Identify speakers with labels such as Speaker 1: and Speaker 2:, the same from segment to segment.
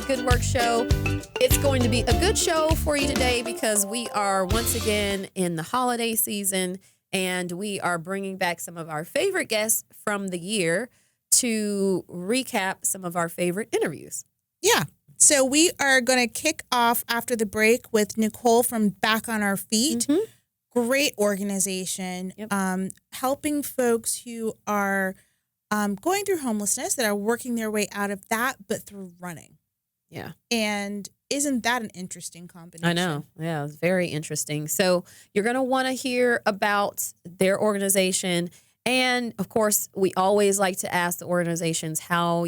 Speaker 1: Good Work Show. It's going to be a good show for you today because we are once again in the holiday season and we are bringing back some of our favorite guests from the year to recap some of our favorite interviews.
Speaker 2: Yeah. So we are going to kick off after the break with Nicole from Back on Our Feet.
Speaker 1: Mm-hmm.
Speaker 2: Great organization, helping folks who are going through homelessness, that are working their way out of that, but through running.
Speaker 1: Yeah.
Speaker 2: And isn't that an interesting combination?
Speaker 1: I know. Yeah, it's very interesting. So you're going to want to hear about their organization. And of course, we always like to ask the organizations how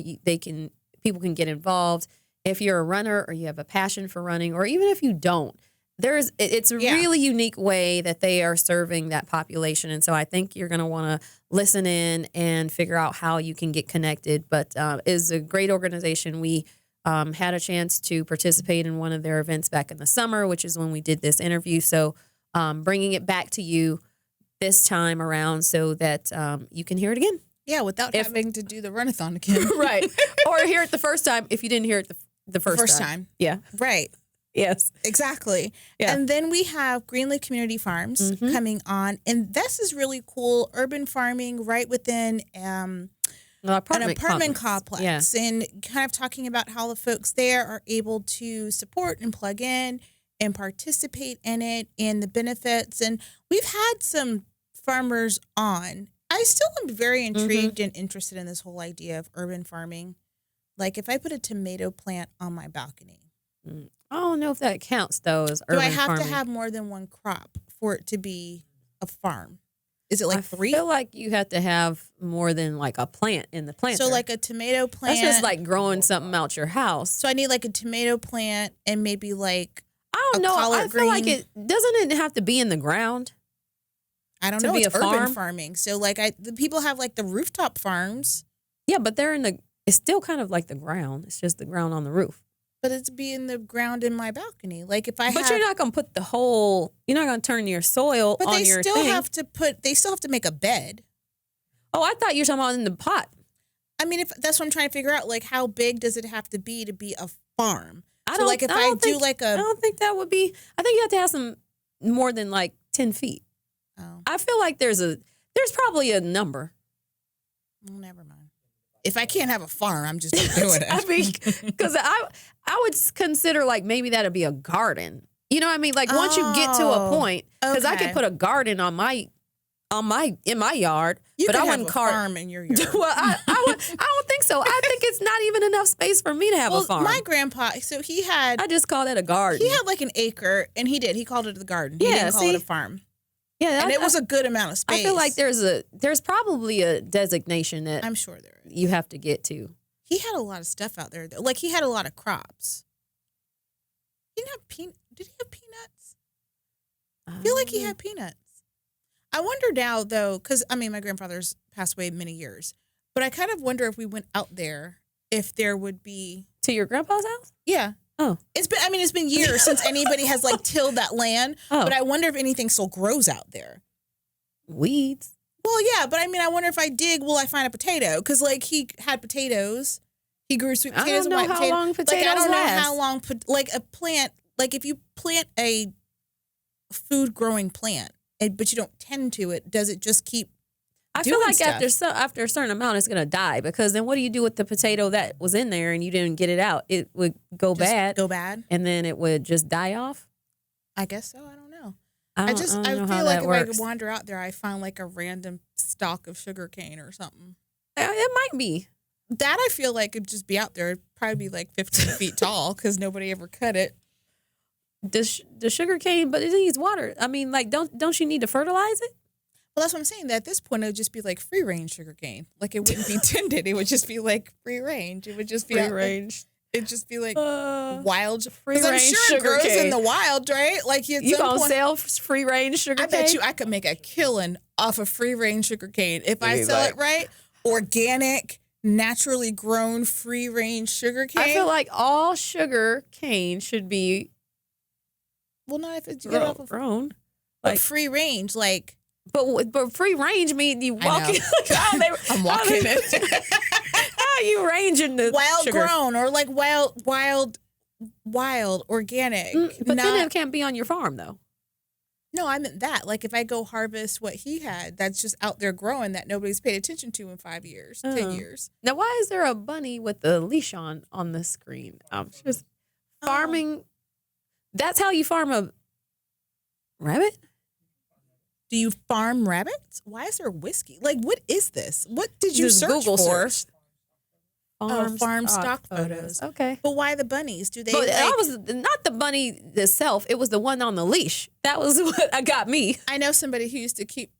Speaker 1: people can get involved. If you're a runner or you have a passion for running, or even if you don't, it's a really unique way that they are serving that population. And so I think you're going to want to listen in and figure out how you can get connected. But it's a great organization. We had a chance to participate in one of their events back in the summer, which is when we did this interview. So bringing it back to you this time around so that you can hear it again.
Speaker 2: Yeah, without having to do the runathon again.
Speaker 1: Right. Or hear it the first time if you didn't hear it the first time. Yeah.
Speaker 2: Right.
Speaker 1: Yes.
Speaker 2: Exactly. Yeah. And then we have Greenleaf Community Farms coming on. And this is really cool. Urban farming right within an apartment complex.
Speaker 1: Yeah.
Speaker 2: And kind of talking about how the folks there are able to support and plug in and participate in it and the benefits. And we've had some farmers on. I still am very intrigued and interested in this whole idea of urban farming. Like if I put a tomato plant on my balcony.
Speaker 1: I don't know if that counts, though, as urban farming.
Speaker 2: Do I have to have more than one crop for it to be a farm? Is it like 3?
Speaker 1: I feel like you have to have more than like a plant in the planter.
Speaker 2: So like a tomato plant.
Speaker 1: That's just like growing something out your house.
Speaker 2: So I need like a tomato plant and maybe like
Speaker 1: I don't know. I feel like doesn't it have to be in the ground?
Speaker 2: I don't know. It's urban farming. So like the people have like the rooftop farms.
Speaker 1: Yeah, but it's still kind of like the ground. It's just the ground on the roof.
Speaker 2: But it's being the ground in my balcony. Like if I
Speaker 1: But you're not going to put you're not going to turn your soil on your thing.
Speaker 2: But they still have to make a bed.
Speaker 1: Oh, I thought you were talking about in the pot.
Speaker 2: I mean, if that's what I'm trying to figure out, like how big does it have to be a farm?
Speaker 1: I don't think that would be, I think you have to have some more than like 10 feet.
Speaker 2: Oh.
Speaker 1: I feel like there's probably a number.
Speaker 2: Well, never mind. If I can't have a farm, I'm just not doing it.
Speaker 1: I mean, because I would consider like maybe that'd be a garden. You know what I mean? Like once you get to a point, because I could put a garden in my yard, but I wouldn't
Speaker 2: have a farm in your yard.
Speaker 1: Well, I don't think so. I think it's not even enough space for me to have a farm.
Speaker 2: My grandpa, so he had.
Speaker 1: I just call that a garden.
Speaker 2: He had like an acre, and he called it the garden. He didn't call it a farm.
Speaker 1: Yeah,
Speaker 2: and it was a good amount of space.
Speaker 1: I feel like there's probably a designation that
Speaker 2: I'm sure there is.
Speaker 1: You have to get to.
Speaker 2: He had a lot of stuff out there, though. Like he had a lot of crops. Did he have peanuts? I feel like he had peanuts. I wonder now, though, because I mean, my grandfather's passed away many years, but I kind of wonder if we went out there, if there would be
Speaker 1: to your grandpa's house.
Speaker 2: Yeah.
Speaker 1: Oh,
Speaker 2: it's been years since anybody has like tilled that land. Oh. But I wonder if anything still grows out there.
Speaker 1: Weeds.
Speaker 2: Well, yeah, but I mean, I wonder if I dig, will I find a potato? Because like he had potatoes, he grew sweet potatoes.
Speaker 1: I don't know how long potatoes
Speaker 2: last. I don't
Speaker 1: last.
Speaker 2: know how long, like a plant, like if you plant a food growing plant, but you don't tend to it, does it just keep?
Speaker 1: I feel like after a certain amount, it's going to die because then what do you do with the potato that was in there and you didn't get it out? It would go bad. And then it would just die off?
Speaker 2: I guess so. I don't know. I feel like if I could wander out there, I find like a random stalk of sugar cane or something.
Speaker 1: It might be.
Speaker 2: That I feel like could just be out there. It'd probably be like 15 feet tall because nobody ever cut it.
Speaker 1: The sugar cane, but it needs water. I mean, like, don't you need to fertilize it?
Speaker 2: Well, that's what I'm saying. That at this point, it would just be like free range sugarcane. Like it wouldn't be tended. It would just be like free range. It would just be
Speaker 1: free range.
Speaker 2: It'd just be like wild
Speaker 1: free range.
Speaker 2: I'm sure it grows in the wild, right? Like
Speaker 1: you gonna sell free range sugarcane?
Speaker 2: I bet you I could make a killing off of free range sugarcane if I sell it right. Organic, naturally grown free range sugarcane.
Speaker 1: I feel like all sugar cane should be.
Speaker 2: Well, not if it's
Speaker 1: grown.
Speaker 2: Like free range, like.
Speaker 1: But free range means you walk in.
Speaker 2: I'm walking it.
Speaker 1: how you ranging the
Speaker 2: wild
Speaker 1: sugar.
Speaker 2: grown or like wild organic.
Speaker 1: But then it can't be on your farm though.
Speaker 2: No, I meant that. Like if I go harvest what he had, that's just out there growing that nobody's paid attention to in 5 years, 10 years.
Speaker 1: Now, why is there a bunny with a leash on the screen? I'm just farming. That's how you farm a rabbit?
Speaker 2: Do you farm rabbits? Why is there whiskey? Like, what is this? What did you
Speaker 1: Just
Speaker 2: search
Speaker 1: Google
Speaker 2: for?
Speaker 1: search.
Speaker 2: Farm stock photos.
Speaker 1: Okay.
Speaker 2: But why the bunnies? Do they?
Speaker 1: But
Speaker 2: like,
Speaker 1: that was not the bunny itself. It was the one on the leash. That was what got me.
Speaker 2: I know somebody who used to keep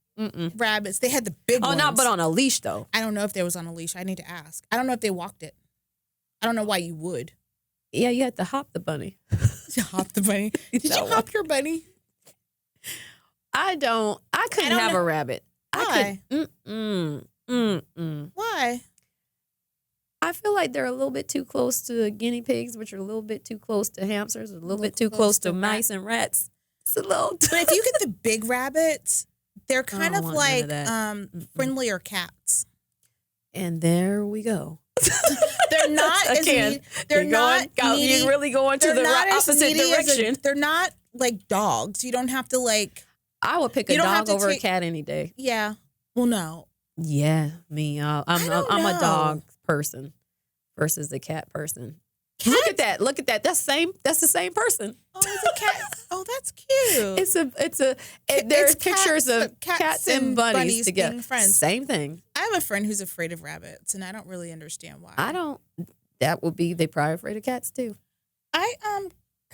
Speaker 2: rabbits. They had the big ones.
Speaker 1: Oh, not but on a leash though.
Speaker 2: I don't know if there was on a leash. I need to ask. I don't know if they walked it. I don't know why you would.
Speaker 1: Yeah, you had to hop the bunny.
Speaker 2: You hop the bunny. Did you hop your bunny?
Speaker 1: I couldn't have a rabbit.
Speaker 2: Why?
Speaker 1: Why?
Speaker 2: Why?
Speaker 1: I feel like they're a little bit too close to guinea pigs, which are a little bit too close to hamsters, a little bit too close to mice and rats. It's a little.
Speaker 2: But if you get the big rabbits, they're kind of like friendlier cats.
Speaker 1: And there we go.
Speaker 2: They're not as needy. They're not needy.
Speaker 1: You're really going to the opposite direction.
Speaker 2: They're not like dogs. You don't have to like.
Speaker 1: I would pick a dog over a cat any day.
Speaker 2: Yeah. Well, no.
Speaker 1: Yeah, me. I'm a dog person versus the cat person.
Speaker 2: Cat?
Speaker 1: Look at that. That's the same person.
Speaker 2: Oh, it's a cat. Oh, that's cute.
Speaker 1: There's pictures of cats and bunnies together.
Speaker 2: Being friends.
Speaker 1: Same thing.
Speaker 2: I have a friend who's afraid of rabbits, and I don't really understand why.
Speaker 1: That would be they probably afraid of cats too.
Speaker 2: I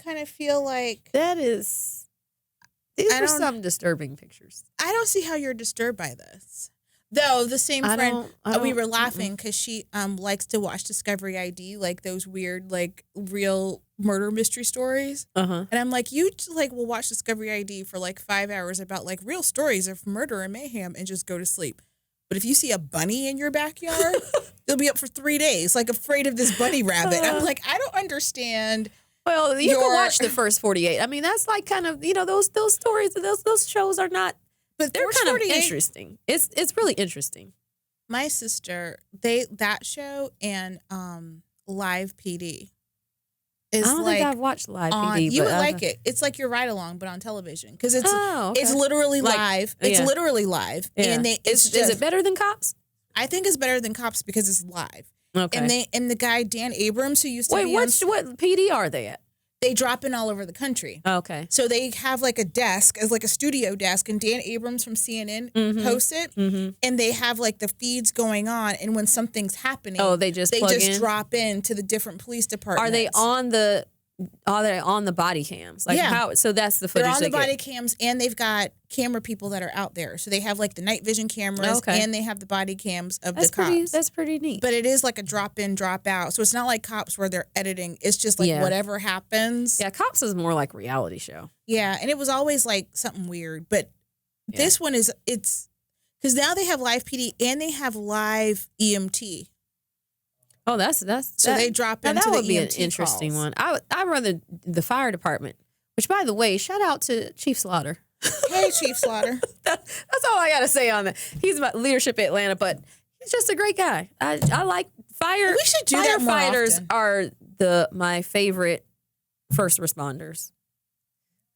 Speaker 2: kind of feel like
Speaker 1: these are some disturbing pictures.
Speaker 2: I don't see how you're disturbed by this. Though the same friend, we were laughing because she likes to watch Discovery ID, like those weird, like real murder mystery stories. And I'm like, you like will watch Discovery ID for like 5 hours about like real stories of murder and mayhem and just go to sleep. But if you see a bunny in your backyard, you'll be up for 3 days, like afraid of this bunny rabbit. I'm like, I don't understand.
Speaker 1: Well, you can watch the first 48. I mean, that's like kind of those stories, those shows are not. But they're kind of interesting. It's really interesting.
Speaker 2: My sister, that show and Live PD is
Speaker 1: I don't think I've watched Live PD.
Speaker 2: You would like it. It's like your ride along, but on television because it's literally
Speaker 1: like,
Speaker 2: live. It's literally live, and is
Speaker 1: it better than Cops?
Speaker 2: I think it's better than Cops because it's live.
Speaker 1: Okay.
Speaker 2: And the guy Dan Abrams who used to be
Speaker 1: what PD are they at?
Speaker 2: They drop in all over the country.
Speaker 1: Okay.
Speaker 2: So they have like a desk, as like a studio desk, and Dan Abrams from CNN hosts it. And they have like the feeds going on, and when something's happening,
Speaker 1: they just
Speaker 2: drop in to the different police departments.
Speaker 1: Are they on the body cams? Like so that's the footage
Speaker 2: they're on the body cams, and they've got camera people that are out there. So they have like the night vision cameras, and they have the body cams of the cops.
Speaker 1: That's pretty neat.
Speaker 2: But it is like a drop in, drop out. So it's not like Cops where they're editing. It's just like whatever happens.
Speaker 1: Yeah, Cops is more like reality show.
Speaker 2: Yeah, and it was always like something weird. But this one it's because now they have Live PD and they have Live EMT.
Speaker 1: Oh, that's
Speaker 2: so they drop into
Speaker 1: that
Speaker 2: the
Speaker 1: would be
Speaker 2: EMT
Speaker 1: an interesting
Speaker 2: calls.
Speaker 1: one. I run the fire department, which by the way, shout out to Chief Slaughter.
Speaker 2: Hey, Chief Slaughter.
Speaker 1: That's all I got to say on that. He's my leadership at Atlanta, but he's just a great guy. I like fire.
Speaker 2: We should do that more
Speaker 1: firefighters
Speaker 2: often.
Speaker 1: are my favorite first responders.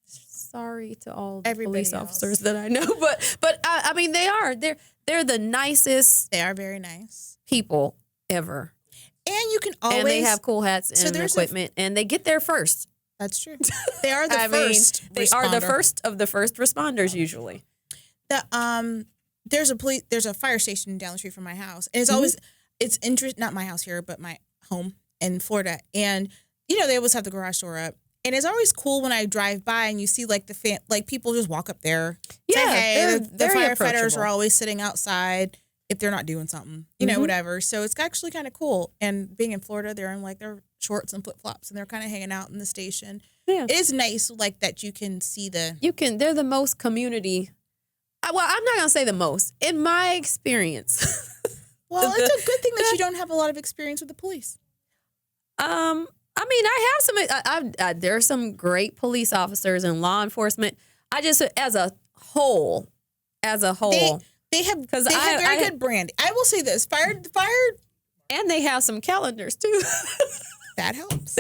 Speaker 1: Sorry to all the police officers that I know, but I mean they're the nicest.
Speaker 2: They are very nice
Speaker 1: people ever.
Speaker 2: And you can always...
Speaker 1: And they have cool hats and equipment, and they get there first.
Speaker 2: That's true. They are the first
Speaker 1: They are the first of the first responders, usually.
Speaker 2: There's a fire station down the street from my house. And it's always... not my house here, but my home in Florida. And, they always have the garage door up. And it's always cool when I drive by and you see, like, people just walk up there.
Speaker 1: Yeah,
Speaker 2: say, hey, the firefighters
Speaker 1: approachable.
Speaker 2: are always sitting outside. If they're not doing something, whatever. So it's actually kind of cool. And being in Florida, they're in like their shorts and flip flops, and they're kind of hanging out in the station. Yeah, it is nice, like that you can see
Speaker 1: They're the most community. Well, I'm not gonna say the most in my experience.
Speaker 2: Well, it's a good thing that you don't have a lot of experience with the police.
Speaker 1: I mean, I have some. There are some great police officers and law enforcement. I just, as a whole.
Speaker 2: They have very good branding. I will say this: fire
Speaker 1: And they have some calendars too.
Speaker 2: That helps.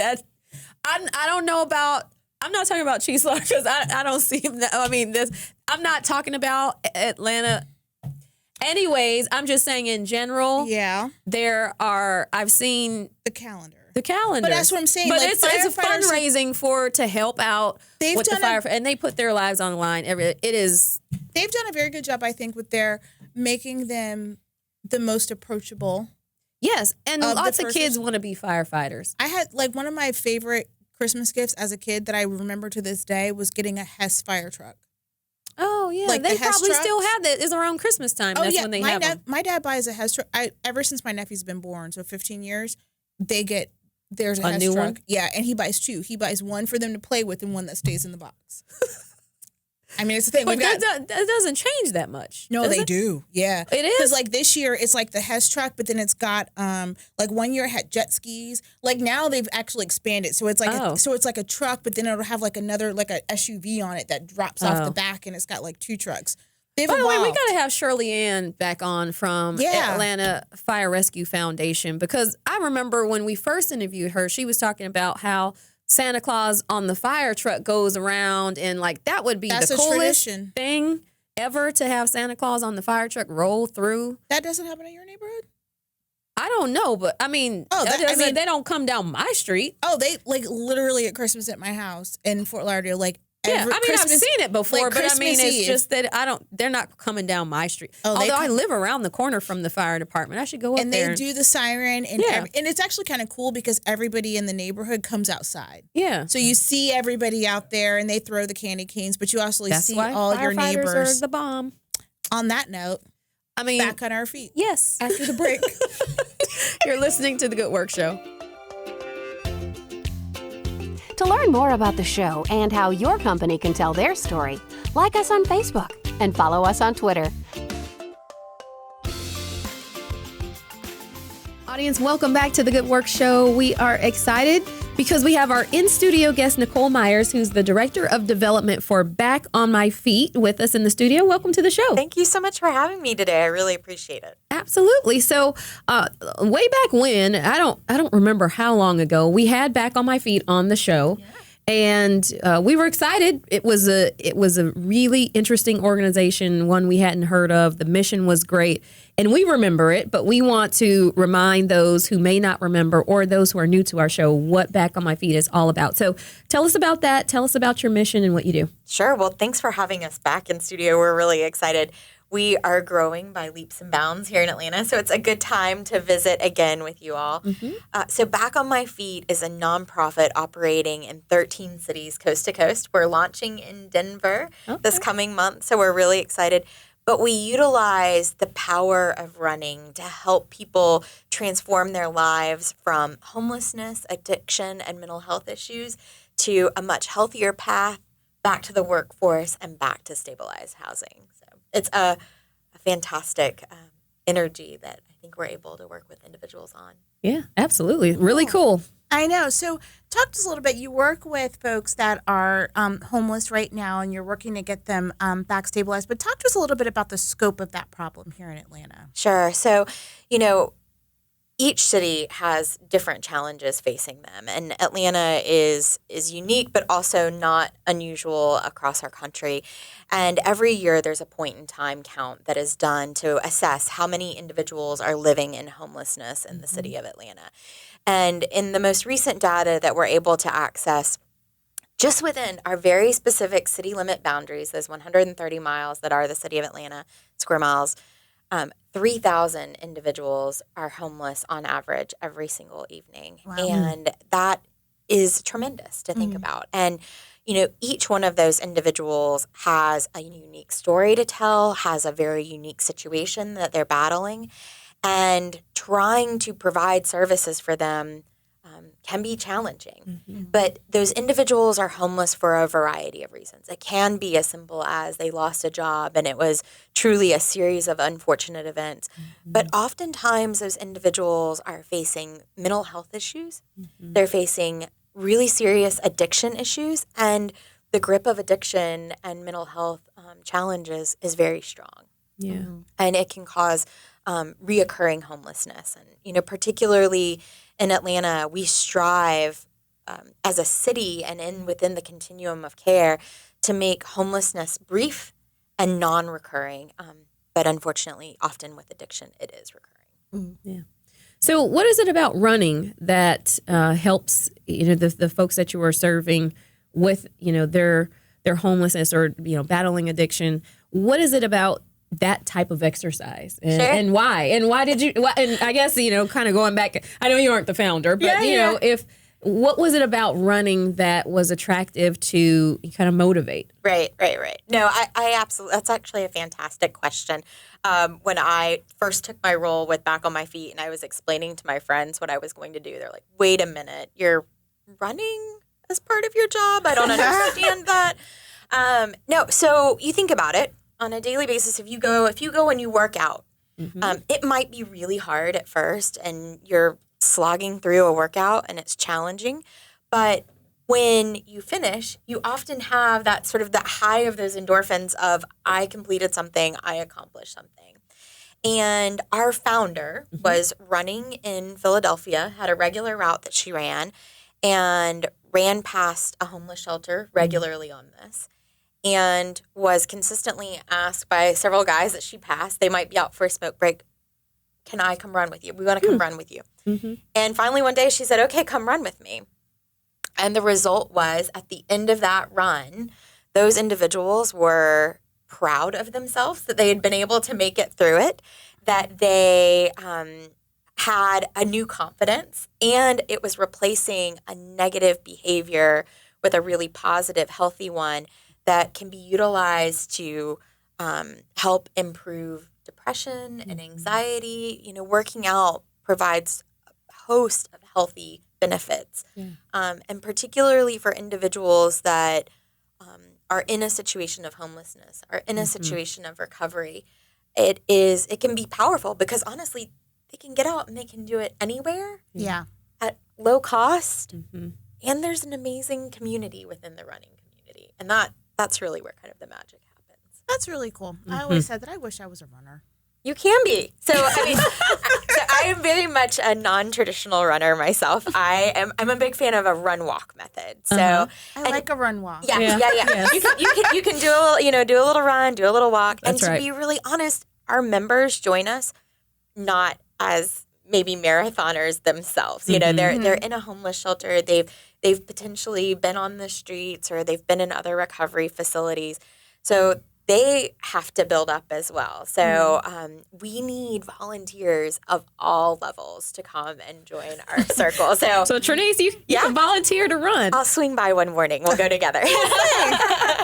Speaker 1: I don't know about. I'm not talking about cheese slaughter because I don't see them. I'm not talking about Atlanta. Anyways, I'm just saying in general.
Speaker 2: Yeah.
Speaker 1: I've seen
Speaker 2: the calendar.
Speaker 1: But
Speaker 2: that's what I'm saying.
Speaker 1: But
Speaker 2: like
Speaker 1: it's a fundraising to help out with the fire, and they put their lives on the line. They've
Speaker 2: done a very good job, I think, with their making them the most approachable.
Speaker 1: Yes, and lots of kids want to be firefighters.
Speaker 2: I had one of my favorite Christmas gifts as a kid that I remember to this day was getting a Hess fire truck.
Speaker 1: Oh yeah, they probably still have that. It's around Christmas time. That's when they have them.
Speaker 2: My dad buys a Hess truck. Ever since my nephew's been born, so 15 years, there's a Hess
Speaker 1: new
Speaker 2: truck.
Speaker 1: one?
Speaker 2: Yeah, and he buys two. He buys one for them to play with and one that stays in the box. I mean, it's the thing.
Speaker 1: But that doesn't change that much.
Speaker 2: No, they do. Yeah.
Speaker 1: It is?
Speaker 2: Because this year, it's the Hess truck, but then it's got, 1 year it had jet skis. Now they've actually expanded. So it's like a truck, but then it'll have another, a SUV on it that drops off the back, and it's got 2 trucks.
Speaker 1: By the way, we got to have Shirley Ann back on from Atlanta Fire Rescue Foundation, because I remember when we first interviewed her, she was talking about how Santa Claus on the fire truck goes around, and that would be the coolest thing ever, to have Santa Claus on the fire truck roll through.
Speaker 2: That doesn't happen in your neighborhood?
Speaker 1: I don't know, but they don't come down my street.
Speaker 2: Oh, they literally at Christmas at my house in Fort Lauderdale,
Speaker 1: I've seen it before, but it's just that they're not coming down my street. Although I live around the corner from the fire department. I should go up there.
Speaker 2: And they do the siren, and it's actually kind of cool because everybody in the neighborhood comes outside.
Speaker 1: Yeah.
Speaker 2: So you see everybody out there, and they throw the candy canes, but you also see all your neighbors.
Speaker 1: Are the bomb.
Speaker 2: On that note, back on our feet.
Speaker 1: Yes.
Speaker 2: After the break.
Speaker 1: You're listening to The Good Work Show.
Speaker 3: To learn more about the show and how your company can tell their story, like us on Facebook and follow us on Twitter.
Speaker 1: Audience, welcome back to The Good Work Show. We are excited because we have our in-studio guest, Nicole Myers, who's the Director of Development for Back on My Feet, with us in the studio. Welcome to the show.
Speaker 4: Thank you so much for having me today. I really appreciate it.
Speaker 1: Absolutely. So way back when, I don't remember how long ago, we had Back on My Feet on the show. Yeah. And we were excited. It was a really interesting organization, one we hadn't heard of. The mission was great, and we remember it. But we want to remind those who may not remember, or those who are new to our show, what Back on My Feet is all about. So tell us about that. Tell us about your mission and what you do.
Speaker 4: Sure. Well, thanks for having us back in studio. We're really excited. We are growing by leaps and bounds here in Atlanta, so it's a good time to visit again with you all. Mm-hmm. So Back on My Feet is a nonprofit operating in 13 cities coast to coast. We're launching in Denver this coming month, so we're really excited. But we utilize the power of running to help people transform their lives from homelessness, addiction, and mental health issues to a much healthier path back to the workforce and back to stabilized housing. It's a fantastic energy that I think we're able to work with individuals on.
Speaker 1: Yeah, absolutely. Really cool.
Speaker 2: I know. So talk to us a little bit. You work with folks that are homeless right now, and you're working to get them back stabilized. But talk to us a little bit about the scope of that problem here in Atlanta.
Speaker 4: Sure. So, each city has different challenges facing them, and Atlanta is unique, but also not unusual across our country. And every year there's a point in time count that is done to assess how many individuals are living in homelessness in the city of Atlanta. And in the most recent data that we're able to access, just within our very specific city limit boundaries, those 130 miles that are the city of Atlanta, square miles, 3,000 individuals are homeless on average every single evening. Wow. And that is tremendous to think about. And, each one of those individuals has a unique story to tell, has a very unique situation that they're battling, and trying to provide services for them can be challenging. Mm-hmm. But those individuals are homeless for a variety of reasons. It can be as simple as they lost a job and it was truly a series of unfortunate events. Mm-hmm. But oftentimes those individuals are facing mental health issues. Mm-hmm. They're facing really serious addiction issues, and the grip of addiction and mental health challenges is very strong.
Speaker 1: Yeah.
Speaker 4: And it can cause reoccurring homelessness. And, particularly in Atlanta, we strive as a city and within the continuum of care to make homelessness brief and non-recurring. But unfortunately, often with addiction, it is recurring.
Speaker 1: Yeah. So what is it about running that helps, the folks that you are serving with, their homelessness or, battling addiction? What is it about that type of exercise and why? And why did you, and I guess, kind of going back, I know you aren't the founder, but, what was it about running that was attractive to kind of motivate?
Speaker 4: Right. No, I absolutely, that's actually a fantastic question. When I first took my role with Back on My Feet and I was explaining to my friends what I was going to do, they're like, wait a minute, you're running as part of your job? I don't understand that. No, so you think about it on a daily basis. If you go and you work out, it might be really hard at first and you're slogging through a workout and it's challenging, but when you finish, you often have that sort of that high of those endorphins of I completed something, I accomplished something. And our founder was running in Philadelphia, had a regular route that she ran, and ran past a homeless shelter regularly on this, and was consistently asked by several guys that she passed, they might be out for a smoke break, can I come run with you? We want to come run with you. And finally one day she said, okay, come run with me. And the result was at the end of that run, those individuals were proud of themselves that they had been able to make it through it, that they had a new confidence, and it was replacing a negative behavior with a really positive, healthy one that can be utilized to help improve depression and anxiety. Working out provides a host of healthy benefits, and particularly for individuals that are in a situation of homelessness, are in a situation of recovery. It can be powerful because honestly, they can get out and they can do it anywhere, at low cost, and there's an amazing community within the running community, and that's really where kind of the magic happens.
Speaker 2: That's really cool. I always said that I wish I was a runner.
Speaker 4: You can be. So, I am very much a non-traditional runner myself. I'm a big fan of a run-walk method. So
Speaker 2: I like a run walk.
Speaker 4: Yeah. Yes. You can do a little, do a little run, do a little walk.
Speaker 1: That's
Speaker 4: and
Speaker 1: right.
Speaker 4: to be really honest, our members join us not as maybe marathoners themselves. They're in a homeless shelter. They've potentially been on the streets or they've been in other recovery facilities. So they have to build up as well. So we need volunteers of all levels to come and join our circle. So
Speaker 1: Trinice, you can volunteer to run.
Speaker 4: I'll swing by one morning. We'll go together.
Speaker 2: I'm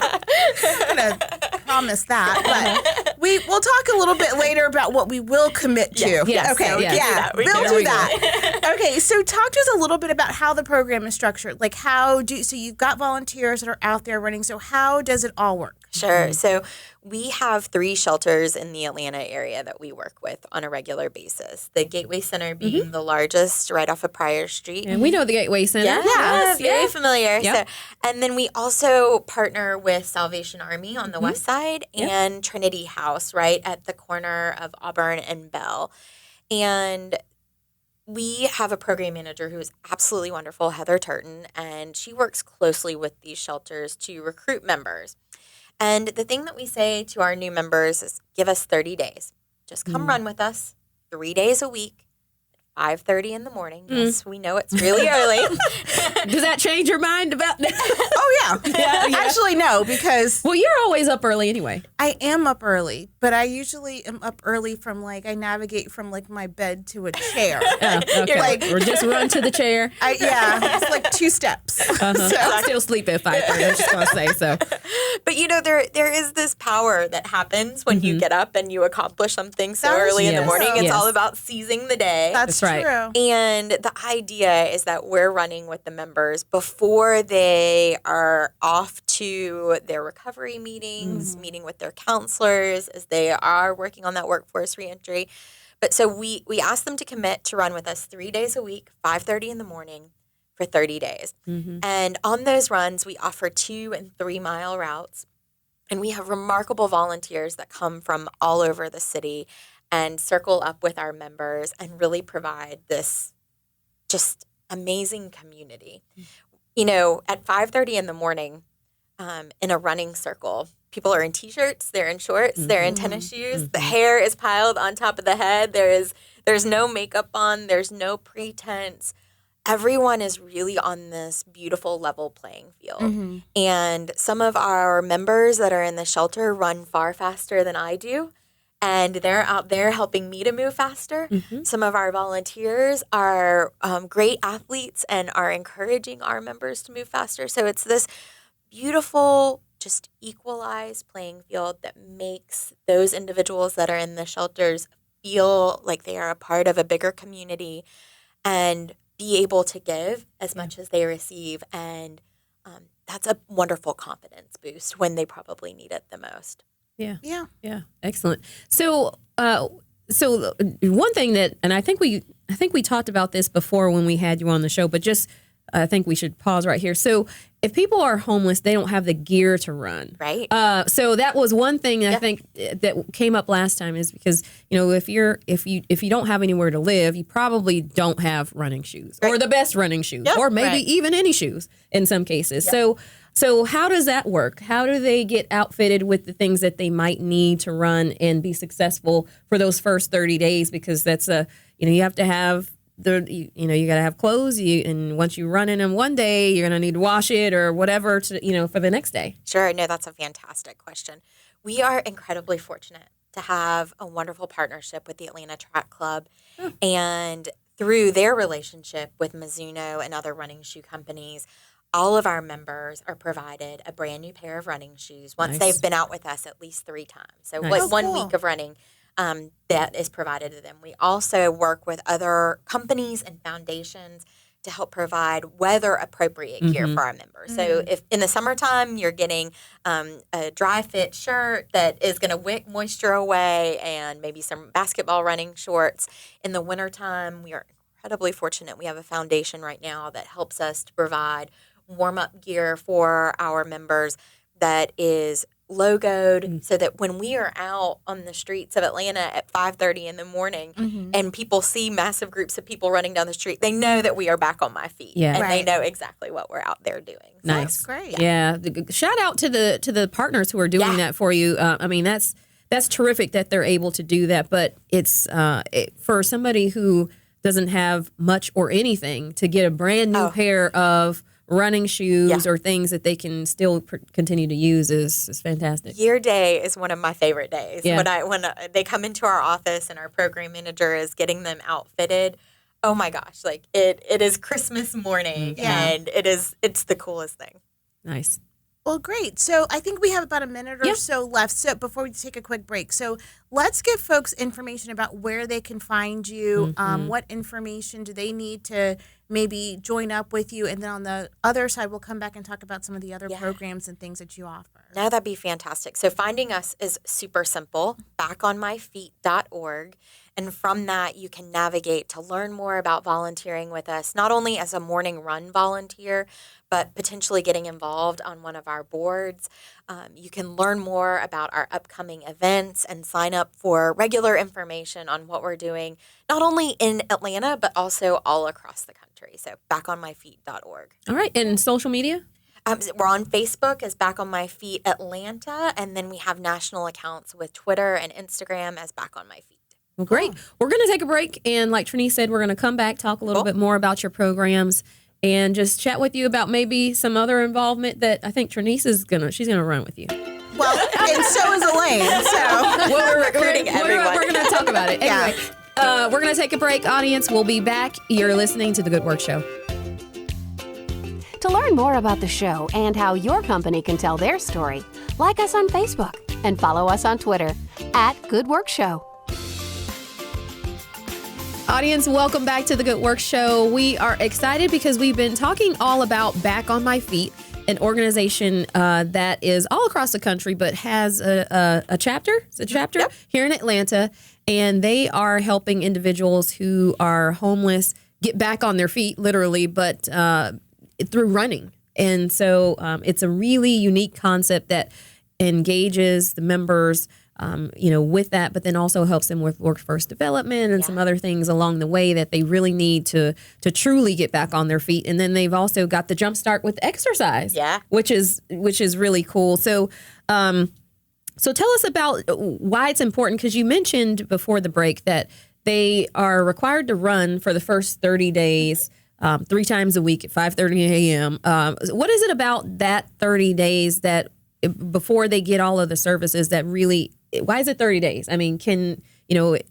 Speaker 2: going to promise that. But we'll talk a little bit later about what we will commit to.
Speaker 1: Yes.
Speaker 2: Okay.
Speaker 1: Yeah.
Speaker 2: We'll do that. Okay. So talk to us a little bit about how the program is structured. Like so you've got volunteers that are out there running. So how does it all work?
Speaker 4: Sure. So we have 3 shelters in the Atlanta area that we work with on a regular basis. The Gateway Center being the largest right off of Pryor Street.
Speaker 1: And we know the Gateway Center.
Speaker 4: Yes, very familiar.
Speaker 1: Yep.
Speaker 4: So, and then we also partner with Salvation Army on the west side and Trinity House right at the corner of Auburn and Bell. And we have a program manager who is absolutely wonderful, Heather Turton, and she works closely with these shelters to recruit members. And the thing that we say to our new members is give us 30 days. Just come run with us 3 days a week at 5:30 in the morning. Yes, we know it's really early.
Speaker 1: Does that change your mind about that?
Speaker 2: Oh, yeah. Actually, no, because
Speaker 1: Well, you're always up early anyway.
Speaker 2: I am up early, but I usually am up early from I navigate from my bed to a chair.
Speaker 1: Okay. Or just run to the chair.
Speaker 2: It's 2 steps.
Speaker 1: I'll still sleep at 5:30. I was just going to say so.
Speaker 4: But there is this power that happens when you get up and you accomplish something so early in the morning. It's all about seizing the day.
Speaker 2: That's
Speaker 1: right.
Speaker 2: true.
Speaker 4: And the idea is that we're running with the members before they are off to their recovery meetings, meeting with their counselors as they are working on that workforce reentry. But so we ask them to commit to run with us 3 days a week, 5:30 in the morning for 30 days. And on those runs, we offer 2 and 3 mile routes. And we have remarkable volunteers that come from all over the city and circle up with our members and really provide this just amazing community. You know, at 5:30 in the morning, in a running circle, people are in T-shirts, they're in shorts, they're in tennis shoes. The hair is piled on top of the head. There's no makeup on. There's no pretense. Everyone is really on this beautiful level playing field. And some of our members that are in the shelter run far faster than I do. And they're out there helping me to move faster. Some of our volunteers are great athletes and are encouraging our members to move faster. So it's this beautiful, just equalized playing field that makes those individuals that are in the shelters feel like they are a part of a bigger community and be able to give as much as they receive. And that's a wonderful confidence boost when they probably need it the most.
Speaker 1: Yeah. Excellent. So, one thing that, and I think we talked about this before when we had you on the show, but just I think we should pause right here. So, if people are homeless, they don't have the gear to run.
Speaker 4: Right.
Speaker 1: So that was one thing I think that came up last time is because, you know, if you don't have anywhere to live, you probably don't have running shoes or the best running shoes or maybe even any shoes in some cases. So how does that work? How do they get outfitted with the things that they might need to run and be successful for those first 30 days? Because that's you have to have you got to have clothes. And once you run in them one day, you're going to need to wash it or whatever for the next day.
Speaker 4: Sure. No, that's a fantastic question. We are incredibly fortunate to have a wonderful partnership with the Atlanta Track Club. And through their relationship with Mizuno and other running shoe companies, all of our members are provided a brand new pair of running shoes once they've been out with us at least 3 times. So one week of running that is provided to them. We also work with other companies and foundations to help provide weather-appropriate gear for our members. So if in the summertime you're getting a dry-fit shirt that is going to wick moisture away and maybe some basketball running shorts. In the wintertime, we are incredibly fortunate. We have a foundation right now that helps us to provide warm-up gear for our members that is logoed so that when we are out on the streets of Atlanta at 5:30 in the morning and people see massive groups of people running down the street, they know that we are back on my feet and they know exactly what we're out there doing. So
Speaker 1: nice.
Speaker 2: That's great.
Speaker 1: Yeah. Shout out to the partners who are doing that for you. I mean, that's terrific that they're able to do that, but it's for somebody who doesn't have much or anything to get a brand new pair of running shoes or things that they can still continue to use is fantastic.
Speaker 4: Year day is one of my favorite days. When they come into our office and our program manager is getting them outfitted. Oh my gosh, like it is Christmas morning and it's the coolest thing.
Speaker 1: Nice.
Speaker 2: Well, great. So I think we have about a minute or so left. So before we take a quick break, so let's give folks information about where they can find you. What information do they need to maybe join up with you? And then on the other side, we'll come back and talk about some of the other programs and things that you offer.
Speaker 4: No, that'd be fantastic. So finding us is super simple, backonmyfeet.org. And from that, you can navigate to learn more about volunteering with us, not only as a morning run volunteer, but potentially getting involved on one of our boards. You can learn more about our upcoming events and sign up for regular information on what we're doing, not only in Atlanta, but also all across the country. So backonmyfeet.org.
Speaker 1: All right. And social media?
Speaker 4: We're on Facebook as Back on My Feet Atlanta, and then we have national accounts with Twitter and Instagram as Back on My Feet.
Speaker 1: Well, great. We're going to take a break, and like Trinise said, we're going to come back, talk a little bit more about your programs, and just chat with you about maybe some other involvement that I think Trinise is she's gonna run with you.
Speaker 2: Well, and so is Elaine. So
Speaker 4: we're recruiting everyone.
Speaker 1: We're going to talk about it. Anyway, we're going to take a break, audience. We'll be back. You're listening to The Good Work Show.
Speaker 3: To learn more about the show and how your company can tell their story, like us on Facebook and follow us on Twitter @GoodWorkShow.
Speaker 1: Audience, welcome back to The Good Work Show. We are excited because we've been talking all about Back on My Feet, an organization that is all across the country but has a chapter. It's a chapter here in Atlanta, and they are helping individuals who are homeless get back on their feet, literally, but through running. And so it's a really unique concept that engages the members with that, but then also helps them with workforce development and some other things along the way that they really need to truly get back on their feet. And then they've also got the jump start with exercise, which is really cool. So, so tell us about why it's important, because you mentioned before the break that they are required to run for the first 30 days, 3 times a week at 5:30 a.m. What is it about that 30 days that before they get all of the services that really, why is it 30 days? I mean,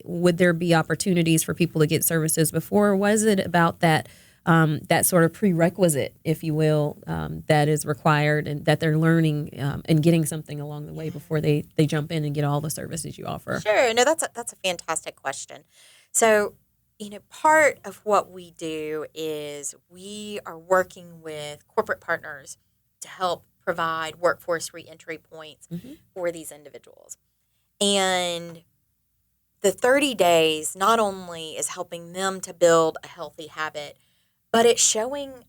Speaker 1: would there be opportunities for people to get services before? Was it about that sort of prerequisite, if you will, that is required and that they're learning and getting something along the way before they jump in and get all the services you offer?
Speaker 4: Sure. No, that's a fantastic question. So, part of what we do is we are working with corporate partners to help provide workforce reentry points for these individuals. And the 30 days not only is helping them to build a healthy habit, but it's showing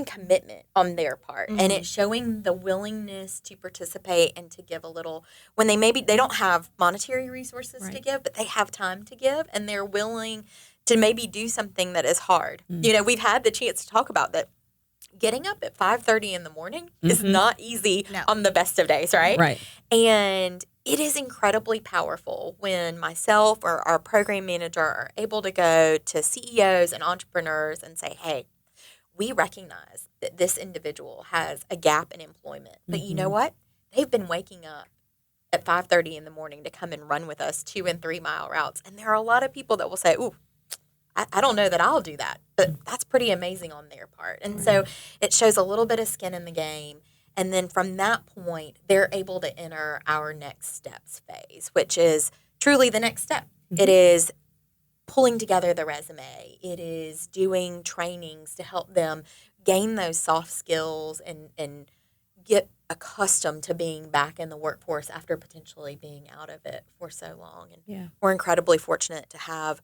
Speaker 4: commitment on their part, and it's showing the willingness to participate and to give a little when they don't have monetary resources to give, but they have time to give, and they're willing to maybe do something that is hard. We've had the chance to talk about that. Getting up at 5:30 in the morning is not easy on the best of days, right?
Speaker 1: Right.
Speaker 4: And it is incredibly powerful when myself or our program manager are able to go to CEOs and entrepreneurs and say, hey, we recognize that this individual has a gap in employment. But you know what? They've been waking up at 5:30 in the morning to come and run with us 2 and 3 mile routes. And there are a lot of people that will say, ooh, I don't know that I'll do that, but that's pretty amazing on their part. And so it shows a little bit of skin in the game. And then from that point, they're able to enter our next steps phase, which is truly the next step. It is pulling together the resume. It is doing trainings to help them gain those soft skills and get accustomed to being back in the workforce after potentially being out of it for so long. And we're incredibly fortunate to have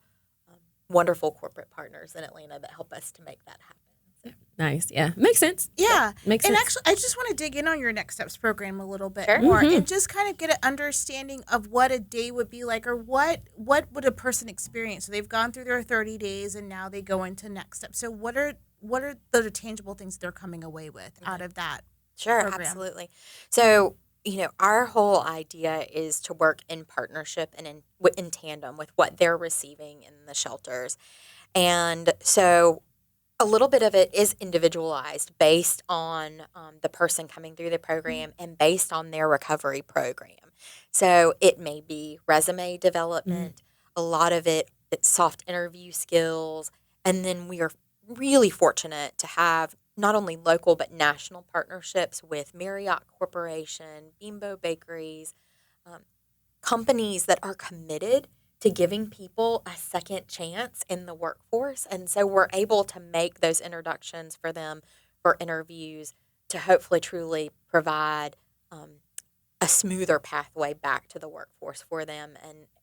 Speaker 4: wonderful corporate partners in Atlanta that help us to make that happen. So.
Speaker 1: Nice. Yeah. Makes sense.
Speaker 2: Yeah.
Speaker 1: Makes
Speaker 2: and
Speaker 1: sense.
Speaker 2: actually, I just want to dig in on your Next Steps program a little bit
Speaker 4: Sure.
Speaker 2: more and just kind of get an understanding of what a day would be like, or what would a person experience. So they've gone through their 30 days and now they go into Next Steps. So what are the tangible things they're coming away with out of that program?
Speaker 4: Absolutely. So, our whole idea is to work in partnership and in tandem with what they're receiving in the shelters. And so a little bit of it is individualized based on the person coming through the program and based on their recovery program. So it may be resume development, a lot of it's soft interview skills, and then we are really fortunate to have not only local but national partnerships with Marriott Corporation, Bimbo Bakeries, companies that are committed to giving people a second chance in the workforce. And so we're able to make those introductions for them for interviews to hopefully truly provide a smoother pathway back to the workforce for them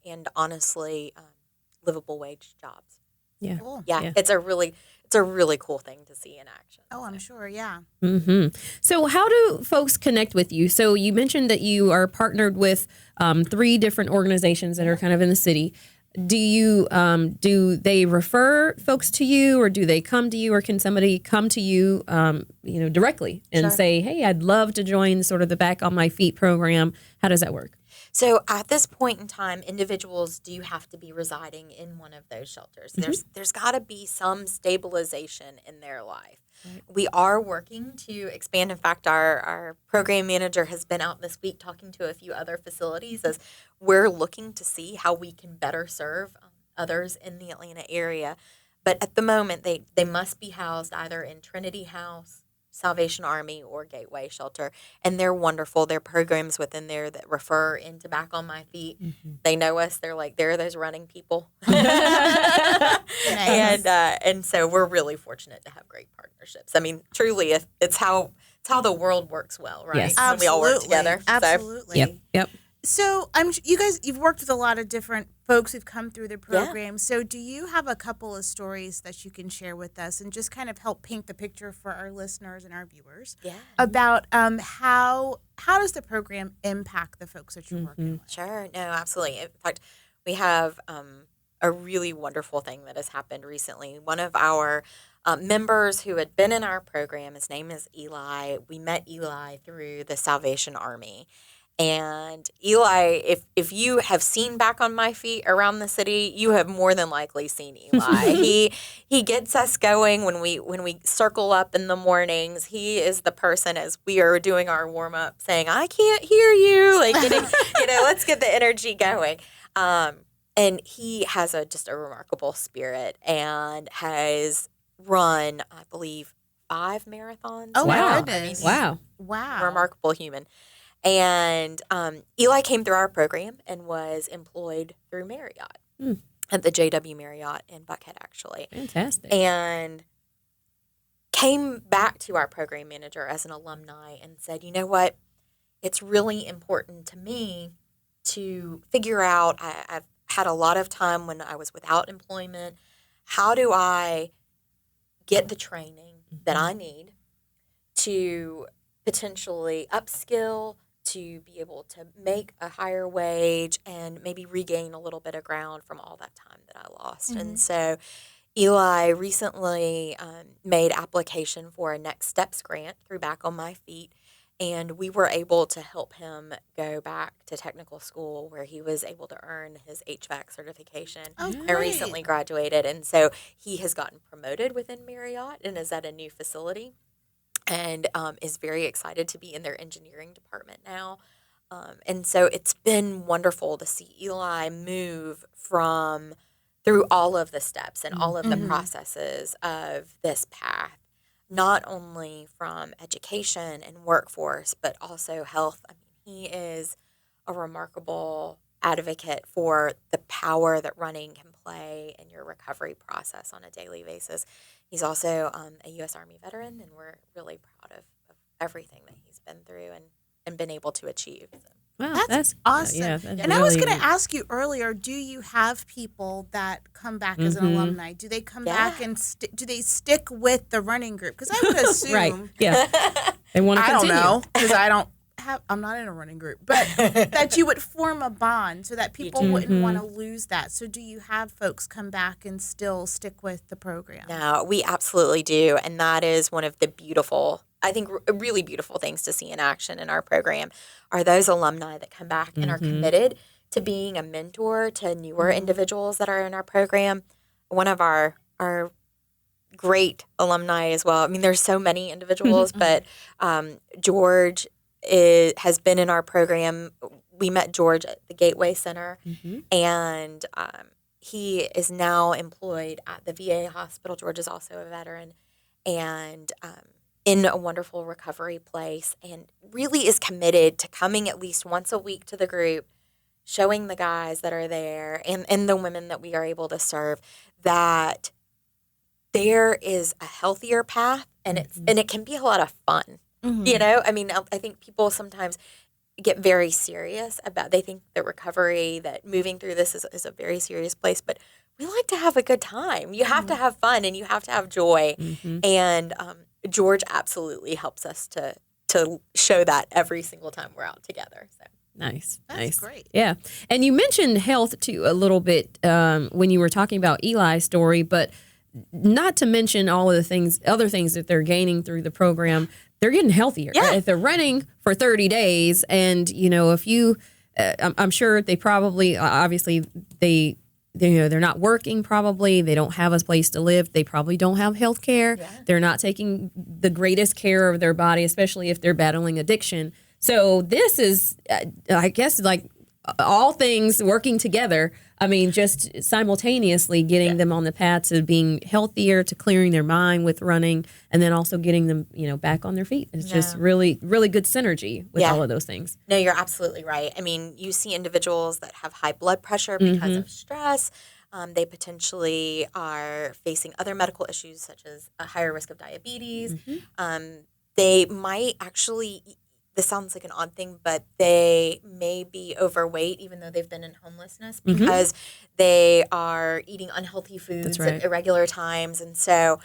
Speaker 4: and honestly livable wage jobs.
Speaker 1: Yeah.
Speaker 2: Cool.
Speaker 4: Yeah. It's a really cool thing to see in action.
Speaker 2: Oh, I'm sure. Yeah.
Speaker 1: So how do folks connect with you? So you mentioned that you are partnered with 3 different organizations that are kind of in the city. Do they refer folks to you, or do they come to you, or can somebody come to you, directly and say, hey, I'd love to join sort of the Back on My Feet program? How does that work?
Speaker 4: So at this point in time, individuals do have to be residing in one of those shelters. There's got to be some stabilization in their life. Right. We are working to expand. In fact, our program manager has been out this week talking to a few other facilities as we're looking to see how we can better serve others in the Atlanta area. But at the moment, they must be housed either in Trinity House, Salvation Army, or Gateway Shelter. And they're wonderful. There are programs within there that refer into Back on My Feet. They know us. They're like, they're those running people. And so we're really fortunate to have great partnerships. I mean, truly, it's how the world works well, right?
Speaker 1: Yes.
Speaker 4: When we all work together.
Speaker 2: Absolutely.
Speaker 1: So. Yep.
Speaker 2: So you've worked with a lot of different folks who've come through the program. Yeah. So do you have a couple of stories that you can share with us and just kind of help paint the picture for our listeners and our viewers about how how does the program impact the folks that you're working with?
Speaker 4: Sure. No, absolutely. In fact, we have a really wonderful thing that has happened recently. One of our members who had been in our program, his name is Eli. We met Eli through the Salvation Army. And Eli, if you have seen Back on My Feet around the city, you have more than likely seen Eli. he gets us going when we circle up in the mornings. He is the person as we are doing our warm up saying, "I can't hear you," like getting, let's get the energy going. And he has just a remarkable spirit and has run, I believe, 5 marathons.
Speaker 2: Oh,
Speaker 1: Wow.
Speaker 2: my goodness.
Speaker 1: Wow.
Speaker 2: Wow.
Speaker 4: Remarkable human. And Eli came through our program and was employed through Marriott at the JW Marriott in Buckhead, actually.
Speaker 1: Fantastic.
Speaker 4: And came back to our program manager as an alumni and said, "You know what? It's really important to me to figure out, I've had a lot of time when I was without employment. How do I get the training that I need to potentially upskill, to be able to make a higher wage and maybe regain a little bit of ground from all that time that I lost?" And so Eli recently made application for a Next Steps grant through Back on My Feet, and we were able to help him go back to technical school where he was able to earn his HVAC certification and
Speaker 2: great.
Speaker 4: recently graduated. And so he has gotten promoted within Marriott and is at a new facility. And is very excited to be in their engineering department now. And so it's been wonderful to see Eli move through all of the steps and all of the processes of this path, not only from education and workforce, but also health. I mean, he is a remarkable advocate for the power that running can play in your recovery process on a daily basis. He's also a U.S. Army veteran, and we're really proud of everything that he's been through and been able to achieve. So.
Speaker 1: Wow,
Speaker 2: That's awesome.
Speaker 1: Yeah, that's
Speaker 2: And I was
Speaker 1: really
Speaker 2: going to ask you earlier, do you have people that come back as an alumni? Do they come back and do they stick with the running group? Because I would assume.
Speaker 1: right. Yeah. They want to
Speaker 2: I
Speaker 1: continue.
Speaker 2: don't know, because I'm not in a running group, but that you would form a bond so that people wouldn't want to lose that. So do you have folks come back and still stick with the program?
Speaker 4: No, we absolutely do. And that is one of the beautiful, I think, really beautiful things to see in action in our program are those alumni that come back and are committed to being a mentor to newer individuals that are in our program. One of our great alumni as well. I mean, there's so many individuals, but George has been in our program. We met George at the Gateway Center, and he is now employed at the VA hospital. George is also a veteran, and in a wonderful recovery place, and really is committed to coming at least once a week to the group, showing the guys that are there and the women that we are able to serve that there is a healthier path, and it can be a lot of fun. I mean, I think people sometimes get very serious about, they think that recovery, that moving through this is a very serious place, but we like to have a good time. You have to have fun and you have to have joy. And George absolutely helps us to show that every single time we're out together. So.
Speaker 1: Nice.
Speaker 2: That's
Speaker 1: nice.
Speaker 2: great.
Speaker 1: Yeah. And you mentioned health too a little bit when you were talking about Eli's story, but not to mention all of the other things that they're gaining through the program. They're getting healthier.
Speaker 4: Yeah.
Speaker 1: If they're running for 30 days and, if you, I'm sure they probably, obviously they're not working probably. They don't have a place to live. They probably don't have health care. Yeah. They're not taking the greatest care of their body, especially if they're battling addiction. So this is, I guess, like all things working together. I mean, just simultaneously getting them on the path to being healthier, to clearing their mind with running, and then also getting them, back on their feet. It's just really, really good synergy with all of those things.
Speaker 4: No, you're absolutely right. I mean, you see individuals that have high blood pressure because of stress. They potentially are facing other medical issues such as a higher risk of diabetes. They might actually, this sounds like an odd thing, but they may be overweight even though they've been in homelessness because they are eating unhealthy foods at irregular times. And so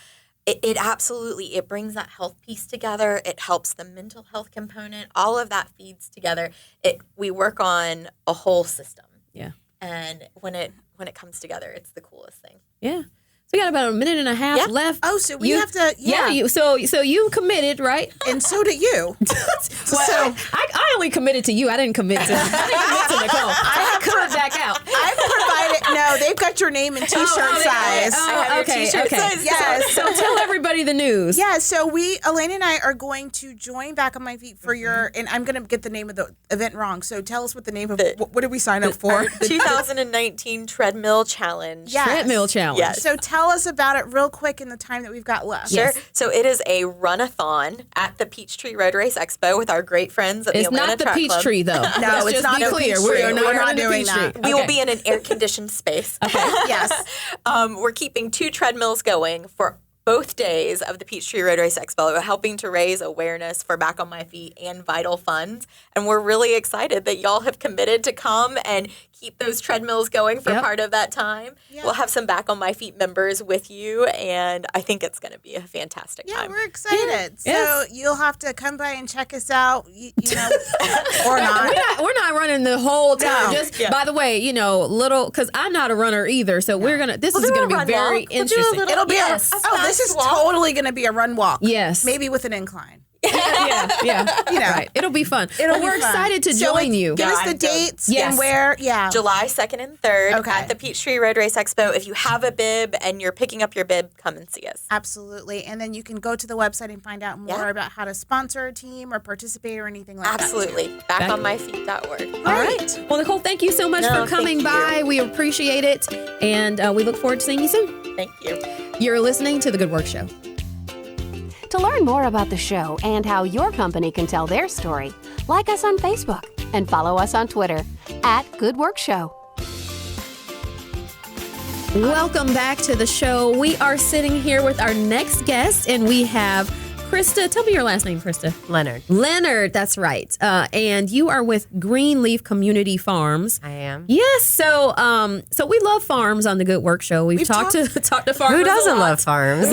Speaker 4: it absolutely, it brings that health piece together. It helps the mental health component. All of that feeds together. We work on a whole system.
Speaker 1: Yeah.
Speaker 4: And when it comes together, it's the coolest thing.
Speaker 1: Yeah. So we got about a minute and a half left.
Speaker 2: Oh, so we have to.
Speaker 1: Yeah. So you committed, right?
Speaker 2: And so did you.
Speaker 1: Well, I only committed to you. I didn't commit to Nicole. I could back out.
Speaker 2: I've provided. No, they've got your name in T-shirt size.
Speaker 1: Okay.
Speaker 2: Yes.
Speaker 1: So tell everybody the news.
Speaker 2: Yeah, so Elena and I are going to join Back on My Feet for your, and I'm going to get the name of the event wrong. So tell us what the name of, what did we sign up for?
Speaker 4: 2019 Treadmill Challenge.
Speaker 2: Yes.
Speaker 1: Treadmill Challenge.
Speaker 4: Yes.
Speaker 2: So tell us about it real quick in the time that we've got left.
Speaker 4: Sure.
Speaker 1: Yes.
Speaker 4: So it is a run-a-thon at the Peachtree Road Race Expo with our great friends at the
Speaker 1: It's
Speaker 4: Atlanta
Speaker 1: not the
Speaker 4: Track Club.
Speaker 1: Peachtree, though.
Speaker 2: No, it's not
Speaker 1: be
Speaker 2: the
Speaker 1: clear.
Speaker 2: Peachtree.
Speaker 1: We are
Speaker 2: We're not
Speaker 1: running the
Speaker 2: doing
Speaker 1: Peachtree.
Speaker 2: that.
Speaker 4: We will be in an air-conditioned space.
Speaker 2: Yes.
Speaker 4: We're keeping 2 treadmills going for both days of the Peachtree Road Race Expo, helping to raise awareness for Back on My Feet and Vital Funds. And we're really excited that y'all have committed to come and keep those treadmills going for part of that time.
Speaker 2: Yeah.
Speaker 4: We'll have some Back on My Feet members with you, and I think it's going to be a fantastic
Speaker 2: Yeah,
Speaker 4: time.
Speaker 2: we're excited. So
Speaker 1: Yes.
Speaker 2: you'll have to come by and check us out, you know, or not.
Speaker 1: We're not running the whole time.
Speaker 2: No.
Speaker 1: Just by the way, little because I'm not a runner either. So we're gonna. This is
Speaker 4: do
Speaker 1: gonna
Speaker 4: a
Speaker 1: be
Speaker 4: run
Speaker 1: very
Speaker 4: walk. We'll do a
Speaker 1: interesting.
Speaker 4: little-
Speaker 2: It'll be
Speaker 4: Yes.
Speaker 2: this is
Speaker 4: Walk.
Speaker 2: totally going to be a run walk.
Speaker 1: Yes.
Speaker 2: Maybe with an incline.
Speaker 1: yeah.
Speaker 2: You know.
Speaker 1: Right. It'll be fun.
Speaker 2: It'll
Speaker 1: We're
Speaker 2: be fun.
Speaker 1: excited to
Speaker 2: So,
Speaker 1: join you.
Speaker 2: Give us
Speaker 4: Yeah,
Speaker 2: the
Speaker 4: I'm done.
Speaker 2: dates
Speaker 1: Yes.
Speaker 2: and where. Yeah.
Speaker 4: July 2nd and 3rd
Speaker 2: Okay.
Speaker 4: at the Peachtree Road Race Expo. If you have a bib and you're picking up your bib, come and see us.
Speaker 2: Absolutely. And then you can go to the website and find out more about how to sponsor a team or participate or anything like
Speaker 4: Absolutely. Backonmyfeet.org.
Speaker 1: All right. Well, Nicole, thank you so much
Speaker 4: No,
Speaker 1: for coming
Speaker 4: thank you.
Speaker 1: by. We appreciate it, and we look forward to seeing you soon.
Speaker 4: Thank you.
Speaker 1: You're listening to The Good Work Show.
Speaker 3: To learn more about the show and how your company can tell their story, like us on Facebook and follow us on Twitter @GoodWorkShow.
Speaker 1: Welcome back to the show. We are sitting here with our next guest, and we have Krista. Tell me your last name, Krista. Leonard, that's right. And you are with Greenleaf Community Farms.
Speaker 5: I am.
Speaker 1: Yes, so we love farms on the Good Work Show. We've talked to farmers.
Speaker 5: Who
Speaker 1: a
Speaker 5: doesn't
Speaker 1: lot.
Speaker 5: love farms?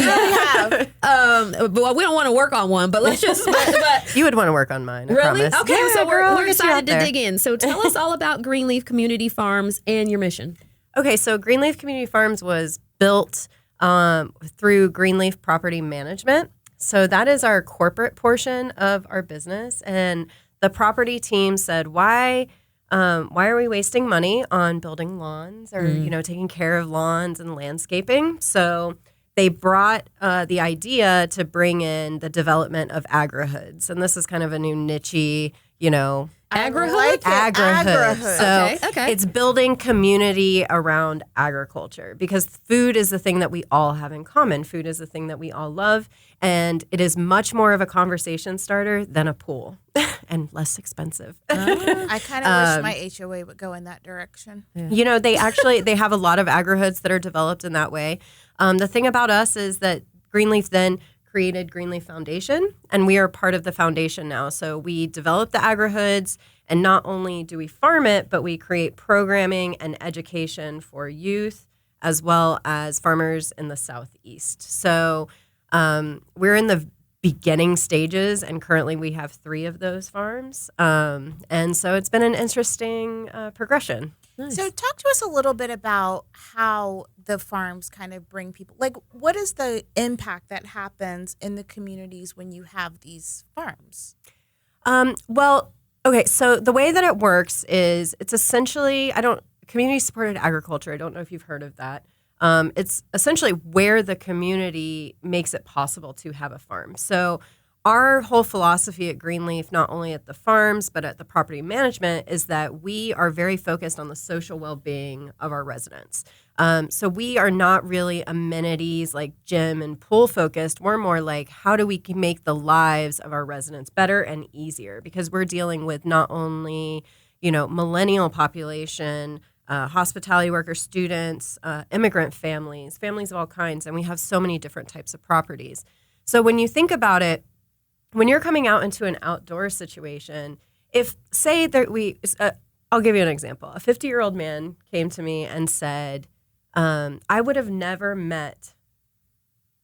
Speaker 1: But we don't want to work on one. But let's just. But,
Speaker 5: You would want to work on mine. I
Speaker 1: really?
Speaker 5: promise.
Speaker 1: Okay,
Speaker 5: Yeah,
Speaker 1: so
Speaker 5: girl,
Speaker 1: we're
Speaker 5: I'll get you out
Speaker 1: excited to
Speaker 5: there.
Speaker 1: dig in. So tell us all about Greenleaf Community Farms and your mission.
Speaker 5: Okay, so Greenleaf Community Farms was built through Greenleaf Property Management. So that is our corporate portion of our business. And the property team said, why are we wasting money on building lawns or, taking care of lawns and landscaping? So they brought the idea to bring in the development of agri-hoods. And this is kind of a new niche-y,
Speaker 1: Agri-hood?
Speaker 2: Like it.
Speaker 5: agri-hood.
Speaker 2: Agri-hood.
Speaker 5: So
Speaker 1: Okay.
Speaker 5: it's building community around agriculture because food is the thing that we all have in common. Food is the thing that we all love. And it is much more of a conversation starter than a pool and less expensive.
Speaker 2: I kind of wish my HOA would go in that direction.
Speaker 5: They have a lot of agri-hoods that are developed in that way. The thing about us is that Greenleaf then created Greenleaf Foundation, and we are part of the foundation now. So we develop the agri-hoods, and not only do we farm it, but we create programming and education for youth as well as farmers in the Southeast. So we're in the beginning stages, and currently we have 3 of those farms. And so it's been an interesting progression.
Speaker 1: Nice.
Speaker 2: So talk to us a little bit about how the farms kind of bring people, like what is the impact that happens in the communities when you have these farms?
Speaker 5: Okay, so the way that it works is it's essentially, community supported agriculture. I don't know if you've heard of that. It's essentially where the community makes it possible to have a farm. So our whole philosophy at Greenleaf, not only at the farms, but at the property management, is that we are very focused on the social well-being of our residents. So we are not really amenities like gym and pool focused. We're more like, how do we make the lives of our residents better and easier? Because we're dealing with not only, millennial population, hospitality workers, students, immigrant families of all kinds, and we have so many different types of properties. So when you think about it, when you're coming out into an outdoor situation, if say that I'll give you an example. A 50-year-old man came to me and said, I would have never met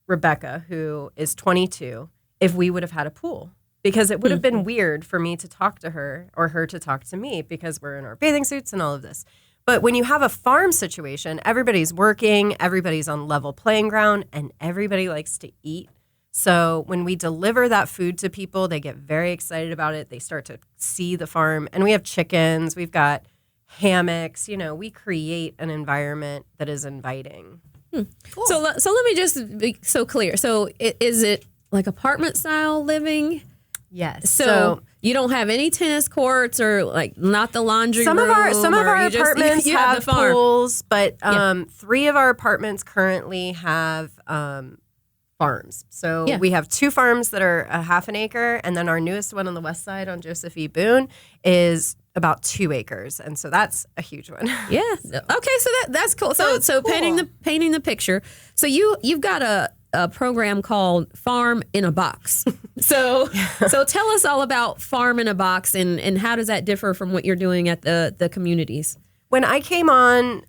Speaker 5: Rebecca, who is 22, if we would have had a pool. Because it would have been weird for me to talk to her or her to talk to me because we're in our bathing suits and all of this. But when you have a farm situation, everybody's working, everybody's on level playing ground, and everybody likes to eat. So when we deliver that food to people, they get very excited about it. They start to see the farm. And we have chickens, we've got hammocks. We create an environment that is inviting.
Speaker 1: Cool. So let me just be so clear. So is it like apartment style living?
Speaker 5: Yes.
Speaker 1: So you don't have any tennis courts or like not the laundry
Speaker 5: some
Speaker 1: room?
Speaker 5: Some of our apartments
Speaker 1: you
Speaker 5: have
Speaker 1: the farm.
Speaker 5: pools, but 3 of our apartments currently have farms. So we have 2 farms that are a half an acre, and then our newest one on the west side on Joseph E. Boone is about 2 acres, and so that's a huge one.
Speaker 1: Yeah. Okay. So that's cool. So
Speaker 2: cool.
Speaker 1: painting the picture. So you've got a program called Farm in a Box. So tell us all about Farm in a Box and how does that differ from what you're doing at the communities?
Speaker 5: When I came on,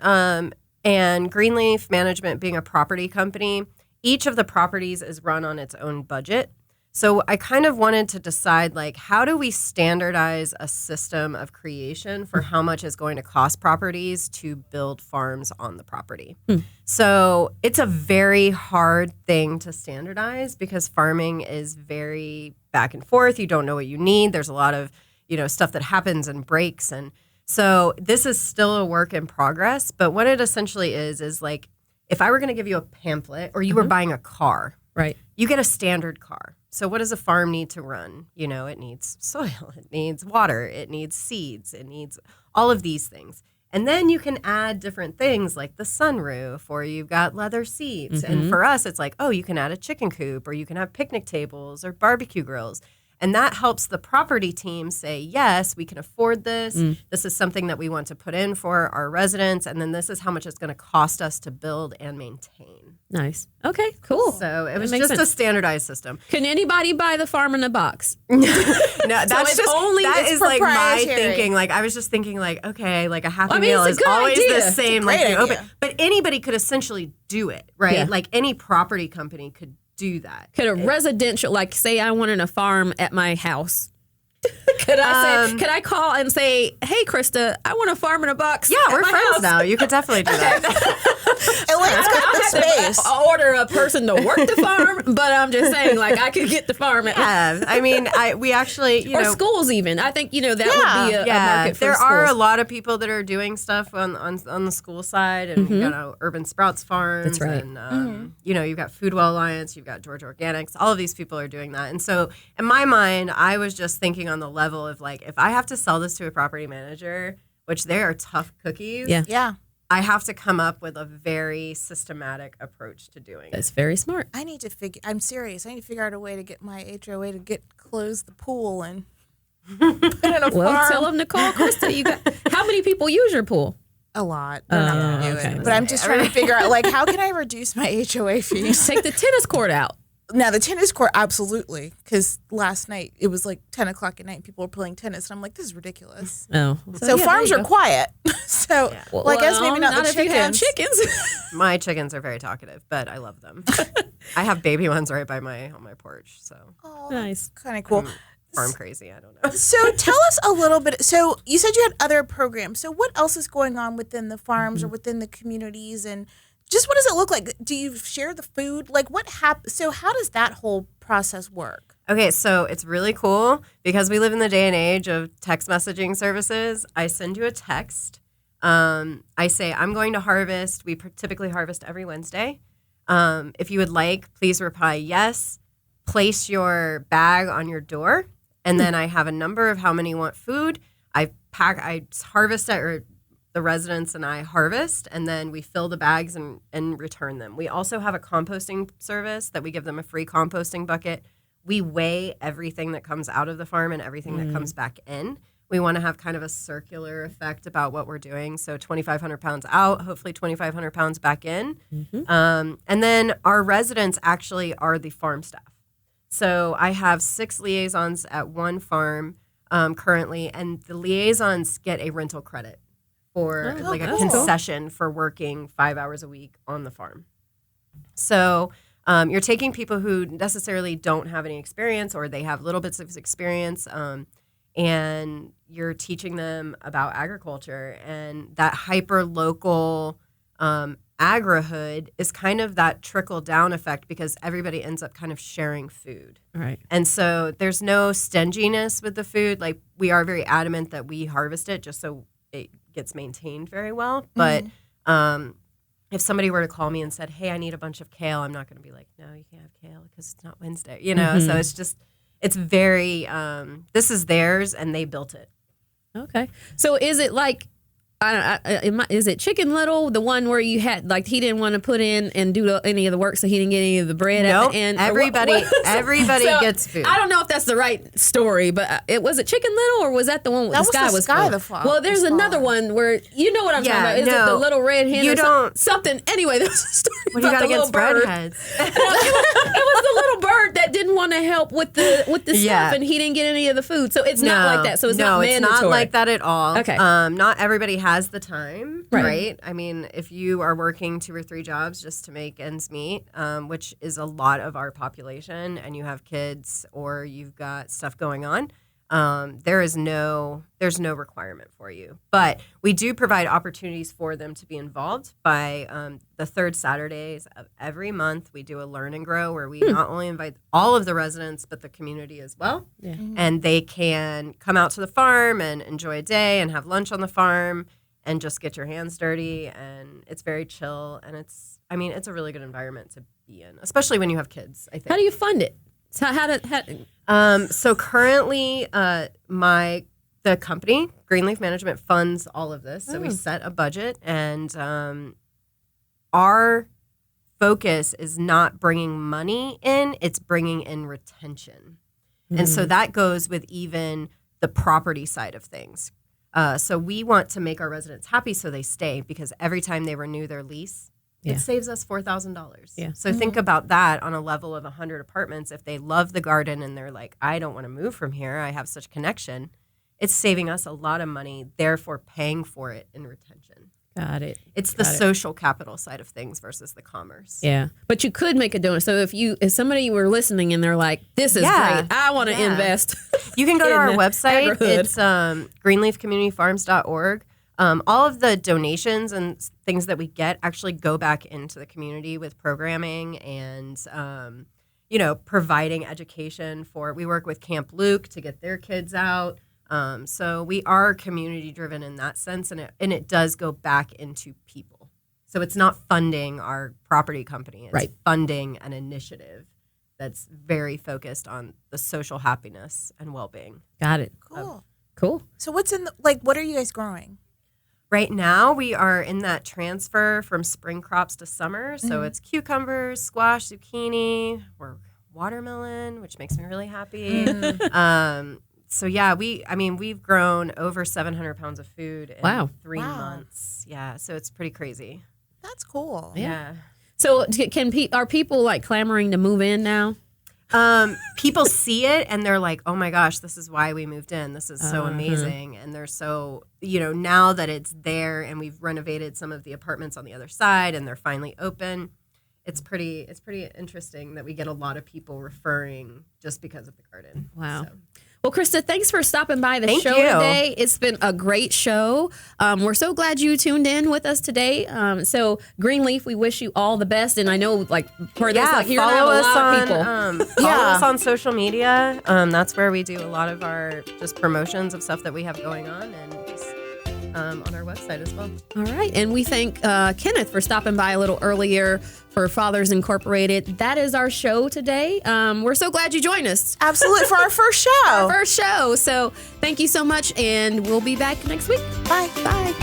Speaker 5: and Greenleaf Management being a property company, each of the properties is run on its own budget. So I kind of wanted to decide, like, how do we standardize a system of creation for how much is going to cost properties to build farms on the property? So it's a very hard thing to standardize because farming is very back and forth. You don't know what you need. There's a lot of, stuff that happens and breaks. And so this is still a work in progress. But what it essentially is like, if I were going to give you a pamphlet or you were buying a car,
Speaker 1: right?
Speaker 5: You get a standard car. So what does a farm need to run? It needs soil, it needs water, it needs seeds, it needs all of these things. And then you can add different things like the sunroof, or you've got leather seats. And for us, it's like, you can add a chicken coop, or you can have picnic tables or barbecue grills. And that helps the property team say, yes, we can afford this. This is something that we want to put in for our residents. And then this is how much it's going to cost us to build and maintain.
Speaker 1: Nice. Okay, cool.
Speaker 5: So it was just a standardized system.
Speaker 1: Can anybody buy the Farm in a Box?
Speaker 5: No, that's
Speaker 2: it's
Speaker 5: like my
Speaker 2: proprietary.
Speaker 5: thinking. Like I was just thinking like, okay, like a Happy
Speaker 1: I mean,
Speaker 5: Meal
Speaker 1: it's a
Speaker 5: is
Speaker 1: good
Speaker 5: always
Speaker 1: idea.
Speaker 5: the same.
Speaker 2: great
Speaker 5: Like you open,
Speaker 2: idea.
Speaker 5: but anybody could essentially do it, right?
Speaker 1: Yeah.
Speaker 5: Like any property company could do that.
Speaker 1: Could a residential, like say I wanted a farm at my house. Could I call and say, hey, Krista, I want a Farm in a Box?
Speaker 5: Yeah,
Speaker 1: at
Speaker 5: we're
Speaker 1: my
Speaker 5: friends
Speaker 1: house.
Speaker 5: now. You could definitely do that.
Speaker 2: Elaine's got the space.
Speaker 1: I'll order a person to work the farm, but I'm just saying, like, I could get the farm at
Speaker 5: Yeah, I mean, we actually,
Speaker 1: or schools even. I think, that would be a market for
Speaker 5: there
Speaker 1: schools.
Speaker 5: are a lot of people that are doing stuff on the school side, and Urban Sprouts Farms.
Speaker 1: That's right.
Speaker 5: And you've got Foodwell Alliance, you've got Georgia Organics. All of these people are doing that, and so in my mind, I was just thinking on the level of like, if I have to sell this to a property manager, which they are tough cookies.
Speaker 2: Yeah.
Speaker 5: I have to come up with a very systematic approach to doing it.
Speaker 1: That's very smart.
Speaker 2: I'm serious. I need to figure out a way to get my HOA to close the pool and put in a
Speaker 1: Well,
Speaker 2: farm.
Speaker 1: tell them to call Krista. How many people use your pool?
Speaker 2: A lot. They're not going to do
Speaker 1: okay.
Speaker 2: it. But I'm just trying to figure out, like, how can I reduce my HOA fees?
Speaker 1: Take the tennis court out.
Speaker 2: Now, the tennis court, absolutely. Because last night, it was like 10 o'clock at night, and people were playing tennis. And I'm like, this is ridiculous.
Speaker 1: Oh.
Speaker 2: So farms are quiet. So, well, I guess maybe not the
Speaker 1: if you have
Speaker 2: chickens.
Speaker 1: chickens.
Speaker 5: My chickens are very talkative, but I love them. I have baby ones right by on my porch, so
Speaker 2: Oh,
Speaker 1: Nice.
Speaker 2: kind of cool.
Speaker 5: farm crazy. I don't know.
Speaker 2: So tell us a little bit. So you said you had other programs. So what else is going on within the farms or within the communities, and just what does it look like? Do you share the food? Like what happens? So how does that whole process work?
Speaker 5: Okay, so it's really cool because we live in the day and age of text messaging services. I send you a text. I say, I'm going to harvest. We typically harvest every Wednesday. If you would like, please reply yes. Place your bag on your door. And then I have a number of how many want food. I harvest it, or the residents and I harvest, and then we fill the bags and return them. We also have a composting service that we give them a free composting bucket. We weigh everything that comes out of the farm and everything that comes back in. We want to have kind of a circular effect about what we're doing. So 2,500 pounds out, hopefully 2,500 pounds back in. And then our residents actually are the farm staff. So I have 6 liaisons at one farm currently, and the liaisons get a rental credit for a
Speaker 1: cool.
Speaker 5: concession for working 5 hours a week on the farm. So You're taking people who necessarily don't have any experience or they have little bits of experience, and you're teaching them about agriculture. And that hyper-local agrihood is kind of that trickle-down effect because everybody ends up kind of sharing food.
Speaker 1: Right.
Speaker 5: And so there's no stinginess with the food. Like, we are very adamant that we harvest it just so it gets maintained very well. But if somebody were to call me and said, hey, I need a bunch of kale, I'm not going to be like, no, you can't have kale because it's not Wednesday, you know? So it's very, this is theirs and they built it.
Speaker 1: Okay. So is it like, is it Chicken Little, the one where you had, like, he didn't want to put in and do any of the work, so he didn't get any of the bread at the end?
Speaker 5: Everybody
Speaker 1: So,
Speaker 5: gets food.
Speaker 1: I don't know if that's the right story, but was it Chicken Little or was that the one with
Speaker 2: That
Speaker 1: the sky
Speaker 2: was the
Speaker 1: was
Speaker 2: sky
Speaker 1: full?
Speaker 2: the fall.
Speaker 1: Well, there's another one where, you know what I'm talking about. Is it the little red hen
Speaker 5: You
Speaker 1: or
Speaker 5: don't-
Speaker 1: something? Anyway, there's a story
Speaker 5: What do you
Speaker 1: about
Speaker 5: got
Speaker 1: the little
Speaker 5: against
Speaker 1: bird.
Speaker 5: redheads?
Speaker 1: It was the little bird that didn't want to help with the
Speaker 5: Yeah.
Speaker 1: stuff, and he didn't get any of the food. So it's not like that. So it's not mandatory.
Speaker 5: it's not like that at all.
Speaker 1: Okay.
Speaker 5: Not everybody has the time,
Speaker 1: Right.
Speaker 5: right? I mean, if you are working 2 or 3 jobs just to make ends meet, which is a lot of our population, and you have kids or you've got stuff going on, there's no requirement for you. But we do provide opportunities for them to be involved by the 3rd Saturdays of every month. We do a Learn and Grow where we not only invite all of the residents, but the community as well.
Speaker 1: Yeah.
Speaker 5: And they can come out to the farm and enjoy a day and have lunch on the farm and just get your hands dirty. And it's very chill. And it's a really good environment to be in, especially when you have kids, I think.
Speaker 1: How do you fund it? So
Speaker 5: So currently, the company, Greenleaf Management, funds all of this. So we set a budget, and our focus is not bringing money in, it's bringing in retention. And so that goes with even the property side of things. So we want to make our residents happy so they stay, because every time they renew their lease, it saves us $4,000.
Speaker 1: Yeah.
Speaker 5: So think about that on a level of 100 apartments. If they love the garden and they're like, I don't want to move from here, I have such connection, it's saving us a lot of money, therefore paying for it in retention.
Speaker 1: Got it.
Speaker 5: It's the social capital side of things versus the commerce.
Speaker 1: Yeah. But you could make a donation. So if somebody were listening and they're like, this is great, I want to invest.
Speaker 5: You can go to
Speaker 1: in
Speaker 5: our
Speaker 1: the
Speaker 5: website.
Speaker 1: agrihood.
Speaker 5: It's greenleafcommunityfarms.org. All of the donations and things that we get actually go back into the community with programming and, providing education we work with Camp Luke to get their kids out. So we are community driven in that sense, and it does go back into people. So it's not funding our property company. It's funding an initiative that's very focused on the social happiness and well-being.
Speaker 1: Got it.
Speaker 2: Cool. So what's what are you guys growing?
Speaker 5: Right now, we are in that transfer from spring crops to summer. So it's cucumbers, squash, zucchini, or watermelon, which makes me really happy. So yeah, we've grown over 700 pounds of food in 3 months. Yeah, so it's pretty crazy.
Speaker 2: That's cool.
Speaker 5: Yeah.
Speaker 1: So are people like clamoring to move in now?
Speaker 5: People see it and they're like, oh my gosh, this is why we moved in. This is so amazing. And they're so, now that it's there and we've renovated some of the apartments on the other side and they're finally open, it's pretty interesting that we get a lot of people referring just because of the garden.
Speaker 1: Wow.
Speaker 5: So.
Speaker 1: Well, Krista, thanks for stopping by the
Speaker 5: Thank
Speaker 1: show
Speaker 5: you.
Speaker 1: today. It's been a great show. We're so glad you tuned in with us today. So Greenleaf, we wish you all the best. And I know, for this, here I have a lot of people.
Speaker 5: Follow us on social media. That's where we do a lot of our just promotions of stuff that we have going on, and just on our website as well.
Speaker 1: All right. And we thank Kenneth for stopping by a little earlier for Fathers Incorporated. That is our show today. We're so glad you joined us.
Speaker 2: Absolutely, for our first show.
Speaker 1: Our first show. So thank you so much, and we'll be back next week.
Speaker 2: Bye.
Speaker 1: Bye.